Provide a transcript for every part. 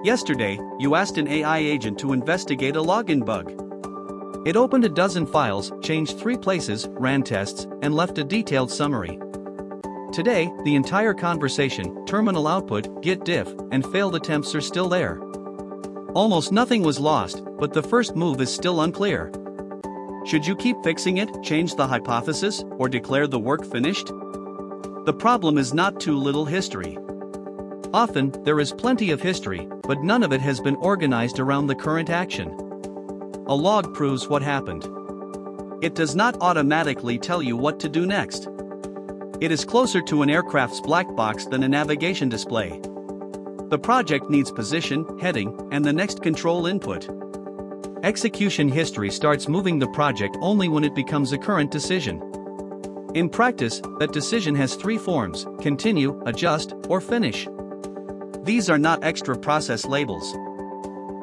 Yesterday, you asked an AI agent to investigate a login bug. It opened a dozen files, changed 3 places, ran tests, and left a detailed summary. Today, the entire conversation, terminal output, git diff, and failed attempts are still there. Almost nothing was lost, but the first move is still unclear. Should you keep fixing it, change the hypothesis, or declare the work finished? The problem is not too little history. Often, there is plenty of history, but none of it has been organized around the current action. A log proves what happened. It does not automatically tell you what to do next. It is closer to an aircraft's black box than a navigation display. The project needs position, heading, and the next control input. Execution history starts moving the project only when it becomes a current decision. In practice, that decision has 3 forms: continue, adjust, or finish. These are not extra process labels.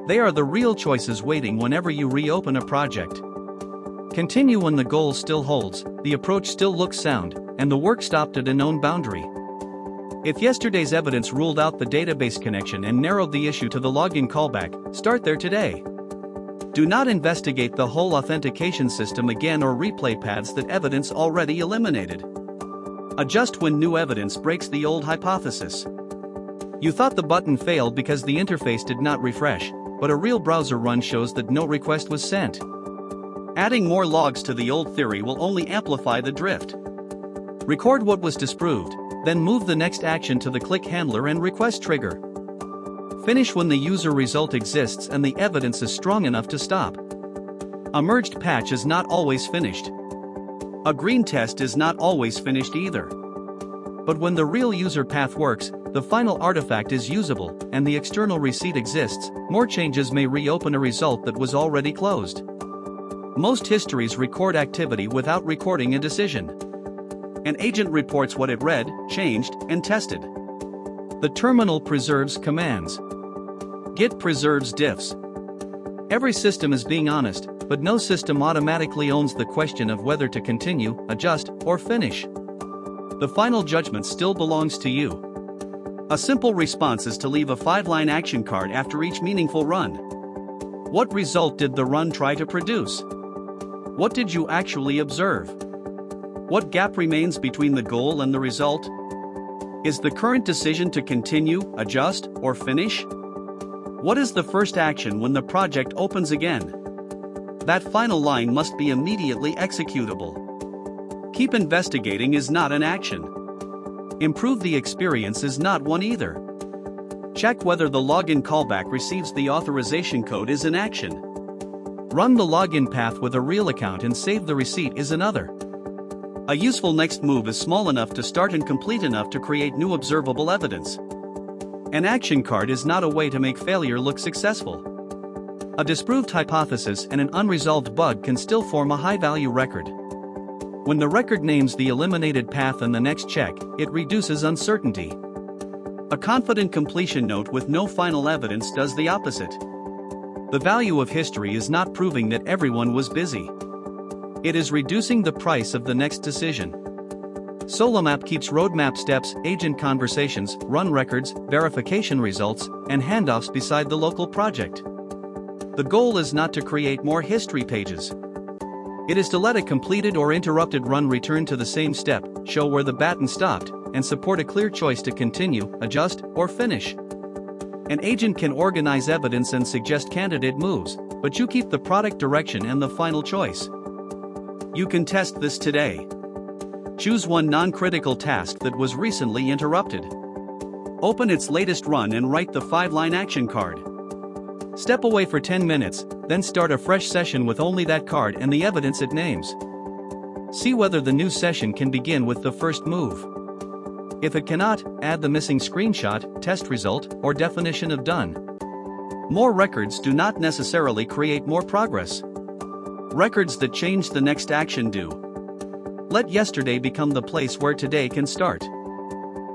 They are the real choices waiting whenever you reopen a project. Continue when the goal still holds, the approach still looks sound, and the work stopped at a known boundary. If yesterday's evidence ruled out the database connection and narrowed the issue to the login callback, start there today. Do not investigate the whole authentication system again or replay paths that evidence already eliminated. Adjust when new evidence breaks the old hypothesis. You thought the button failed because the interface did not refresh, but a real browser run shows that no request was sent. Adding more logs to the old theory will only amplify the drift. Record what was disproved, then move the next action to the click handler and request trigger. Finish when the user result exists and the evidence is strong enough to stop. A merged patch is not always finished. A green test is not always finished either. But when the real user path works, the final artifact is usable, and the external receipt exists, more changes may reopen a result that was already closed. Most histories record activity without recording a decision. An agent reports what it read, changed, and tested. The terminal preserves commands. Git preserves diffs. Every system is being honest, but no system automatically owns the question of whether to continue, adjust, or finish. The final judgment still belongs to you. A simple response is to leave a 5-line action card after each meaningful run. What result did the run try to produce? What did you actually observe? What gap remains between the goal and the result? Is the current decision to continue, adjust, or finish? What is the first action when the project opens again? That final line must be immediately executable. Keep investigating is not an action. Improve the experience is not one either. Check whether the login callback receives the authorization code is an action. Run the login path with a real account and save the receipt is another. A useful next move is small enough to start and complete enough to create new observable evidence. An action card is not a way to make failure look successful. A disproved hypothesis and an unresolved bug can still form a high-value record. When the record names the eliminated path and the next check, it reduces uncertainty. A confident completion note with no final evidence does the opposite. The value of history is not proving that everyone was busy. It is reducing the price of the next decision. Solomap keeps roadmap steps, agent conversations, run records, verification results, and handoffs beside the local project. The goal is not to create more history pages. It is to let a completed or interrupted run return to the same step, show where the baton stopped, and support a clear choice to continue, adjust, or finish. An agent can organize evidence and suggest candidate moves, but you keep the product direction and the final choice. You can test this today. Choose one non-critical task that was recently interrupted. Open its latest run and write the 5-line action card. Step away for 10 minutes, then start a fresh session with only that card and the evidence it names. See whether the new session can begin with the first move. If it cannot, add the missing screenshot, test result, or definition of done. More records do not necessarily create more progress. Records that change the next action do. Let yesterday become the place where today can start.